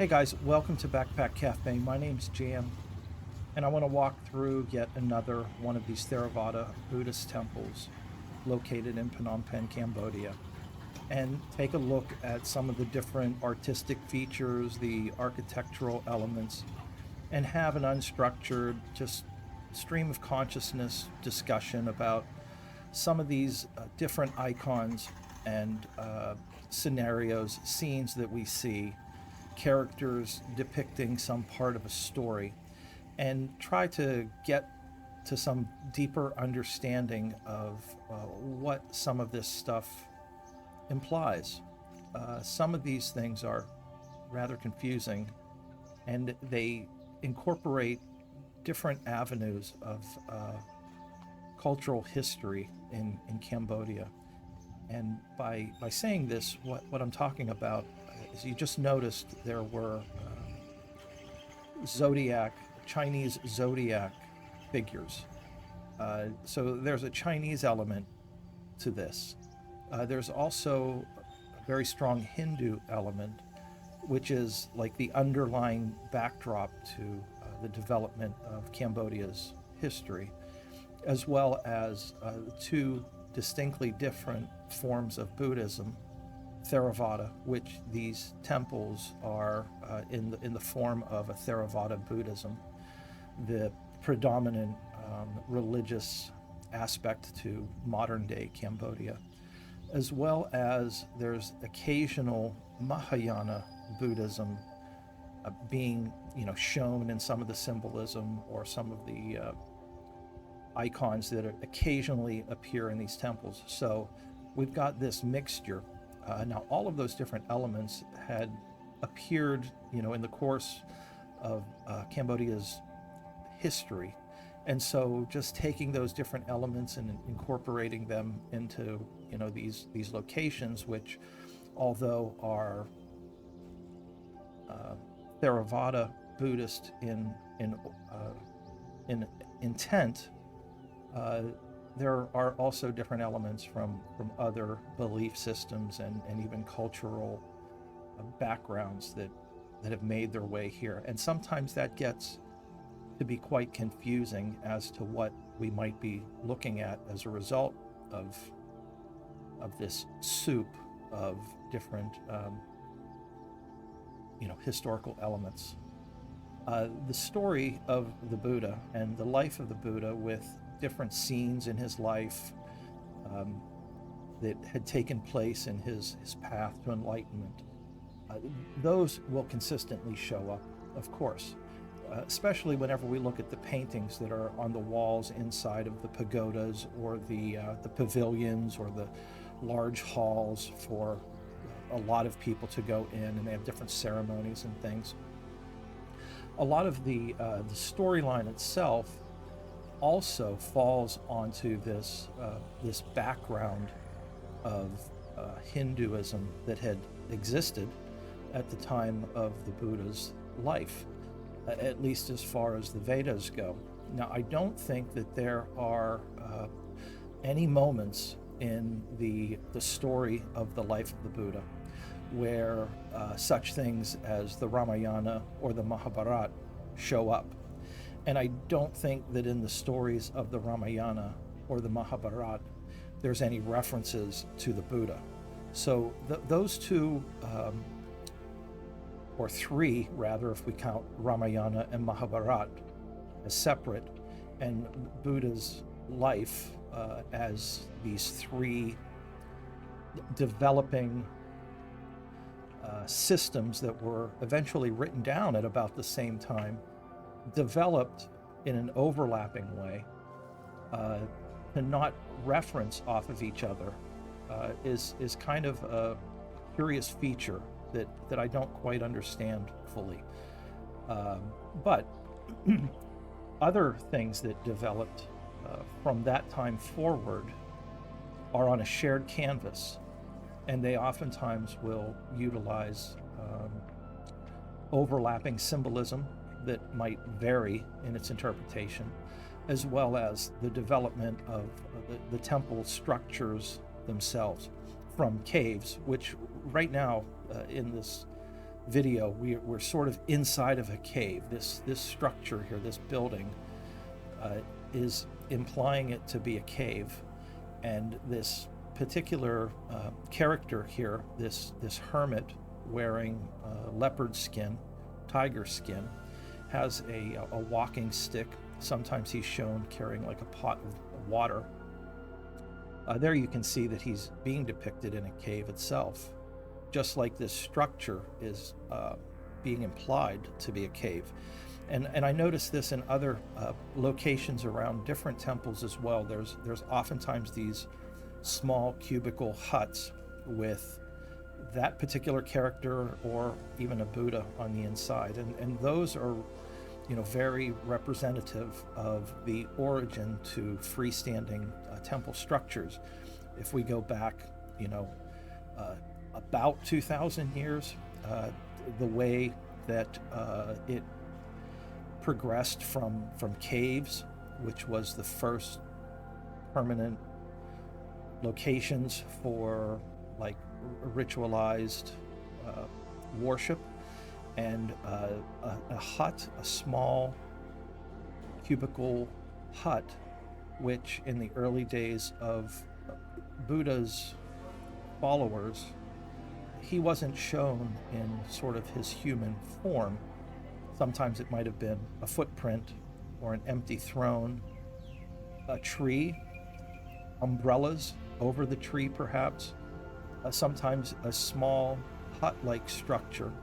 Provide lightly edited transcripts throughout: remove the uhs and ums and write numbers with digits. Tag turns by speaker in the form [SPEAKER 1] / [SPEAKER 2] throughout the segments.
[SPEAKER 1] Hey guys, welcome to Backpack Cafe. My name's Jam, and I want to walk through yet another one of these Theravada Buddhist temples located in Phnom Penh, Cambodia, and take a look at some of the different artistic features, the architectural elements, and have an unstructured, just stream of consciousness discussion about some of these different icons and scenarios, scenes that we see, characters depicting some part of a story, and try to get to some deeper understanding of what some of this stuff implies. Some of these things are rather confusing, and they incorporate different avenues of cultural history in Cambodia. And by saying this, what I'm talking about is you just noticed there were Chinese zodiac figures. So there's a Chinese element to this. There's also a very strong Hindu element, which is like the underlying backdrop to the development of Cambodia's history, as well as two distinctly different forms of Buddhism, Theravada, which these temples are in the form of a Theravada Buddhism, the predominant religious aspect to modern day Cambodia, as well as there's occasional Mahayana Buddhism being shown in some of the symbolism or some of the icons that occasionally appear in these temples. So we've got this mixture. Now, all of those different elements had appeared, in the course of Cambodia's history. And so just taking those different elements and incorporating them into, these locations, which, although are Theravada Buddhist in intent, there are also different elements from other belief systems and even cultural backgrounds that have made their way here. And sometimes that gets to be quite confusing as to what we might be looking at as a result of this soup of different historical elements. The story of the Buddha and the life of the Buddha, with different scenes in his life that had taken place in his path to enlightenment, those will consistently show up, of course, especially whenever we look at the paintings that are on the walls inside of the pagodas or the pavilions or the large halls for a lot of people to go in, and they have different ceremonies and things. A lot of the storyline itself also falls onto this background of Hinduism that had existed at the time of the Buddha's life, at least as far as the Vedas go. Now, I don't think that there are any moments in the story of the life of the Buddha where such things as the Ramayana or the Mahabharata show up. And I don't think that in the stories of the Ramayana or the Mahabharata there's any references to the Buddha. So those two, or three rather, if we count Ramayana and Mahabharata as separate, and Buddha's life as these three developing systems that were eventually written down at about the same time, developed in an overlapping way, to not reference off of each other is kind of a curious feature that I don't quite understand fully. But other things that developed from that time forward are on a shared canvas, and they oftentimes will utilize overlapping symbolism that might vary in its interpretation, as well as the development of the temple structures themselves from caves, which right now in this video, we're sort of inside of a cave. This structure here, this building, is implying it to be a cave, and this particular character here, this hermit wearing leopard skin, tiger skin, has a walking stick. Sometimes he's shown carrying like a pot of water. There you can see that he's being depicted in a cave itself, just like this structure is being implied to be a cave. And I noticed this in other locations around different temples as well. There's oftentimes these small cubicle huts with that particular character or even a Buddha on the inside. And those are, very representative of the origin to freestanding temple structures. If we go back, about 2,000 years, the way that it progressed from caves, which was the first permanent locations for like ritualized worship, and a hut, a small cubicle hut, which in the early days of Buddha's followers, he wasn't shown in sort of his human form. Sometimes it might have been a footprint or an empty throne, a tree, umbrellas over the tree perhaps, sometimes a small hut-like structure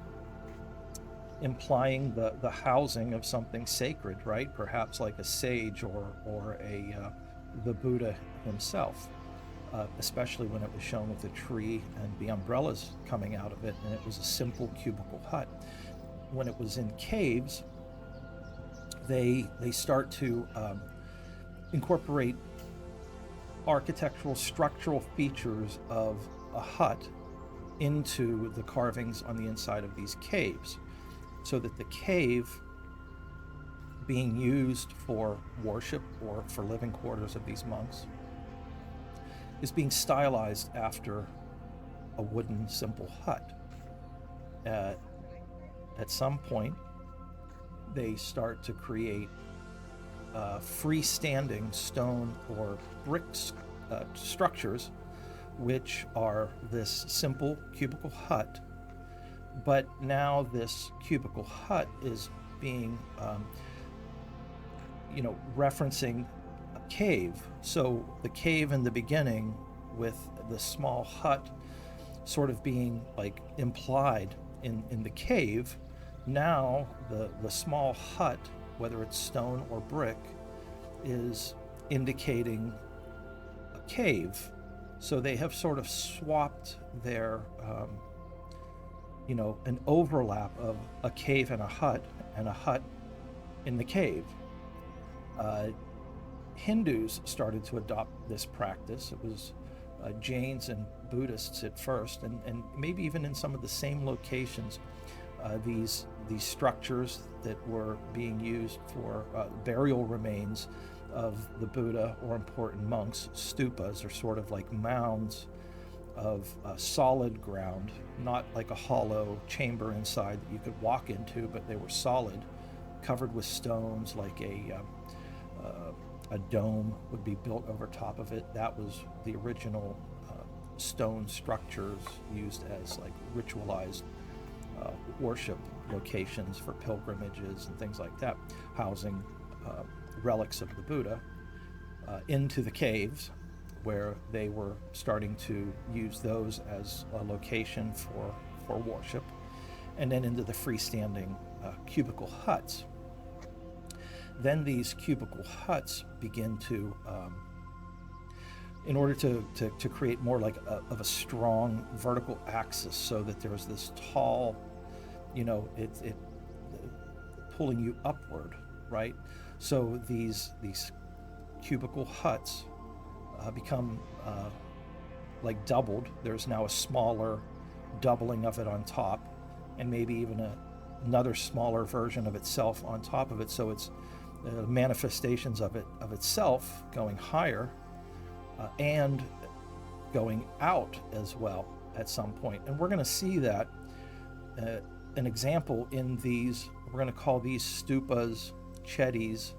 [SPEAKER 1] implying the housing of something sacred, right? Perhaps like a sage or the Buddha himself, especially when it was shown with the tree and the umbrellas coming out of it, and it was a simple cubicle hut. When it was in caves, they start to incorporate architectural, structural features of a hut into the carvings on the inside of these caves, so that the cave being used for worship or for living quarters of these monks is being stylized after a wooden simple hut. At some point, they start to create freestanding stone or brick structures, which are this simple cubicle hut. But now this cubicle hut is being, referencing a cave. So the cave in the beginning, with the small hut sort of being like implied in the cave, now the small hut, whether it's stone or brick, is indicating a cave. So they have sort of swapped their an overlap of a cave and a hut in the cave. Hindus started to adopt this practice. It was Jains and Buddhists at first, and maybe even in some of the same locations, these structures that were being used for burial remains of the Buddha or important monks, stupas, are sort of like mounds of solid ground, not like a hollow chamber inside that you could walk into, but they were solid, covered with stones, like a dome would be built over top of it. That was the original stone structures used as like ritualized worship locations for pilgrimages and things like that, housing relics of the Buddha into the caves, where they were starting to use those as a location for worship, and then into the freestanding cubicle huts. Then these cubicle huts begin to, in order to create more like of a strong vertical axis, so that there's this tall, it pulling you upward, right? So these cubicle huts become like doubled. There's now a smaller doubling of it on top, and maybe even another smaller version of itself on top of it. So it's manifestations of itself going higher and going out as well at some point. And we're going to see that an example in these, we're going to call these stupas chetis,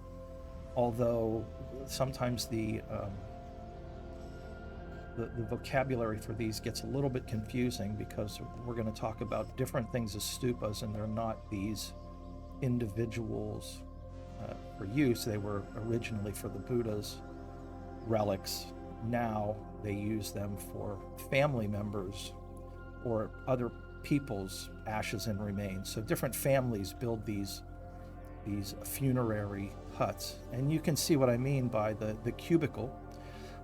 [SPEAKER 1] although sometimes the vocabulary for these gets a little bit confusing because we're going to talk about different things as stupas, and they're not these individuals for use. They were originally for the Buddha's relics. Now they use them for family members or other people's ashes and remains. So different families build these funerary huts. And you can see what I mean by the cubicle,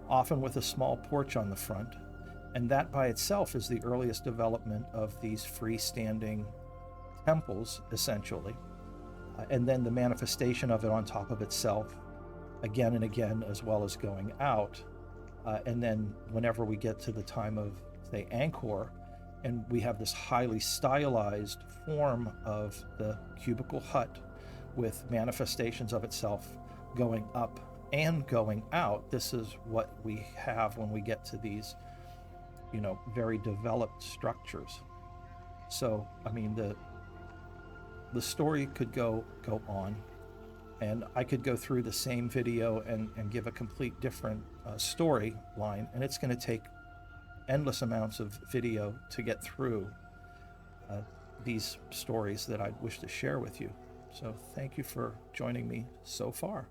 [SPEAKER 1] often with a small porch on the front. And that by itself is the earliest development of these freestanding temples, essentially. And then the manifestation of it on top of itself again and again, as well as going out. And then whenever we get to the time of, say, Angkor, and we have this highly stylized form of the cubicle hut with manifestations of itself going up and going out, this is what we have when we get to these, very developed structures. So, I mean, the story could go on, and I could go through the same video and give a complete different storyline, and it's going to take endless amounts of video to get through these stories that I wish to share with you. So thank you for joining me so far.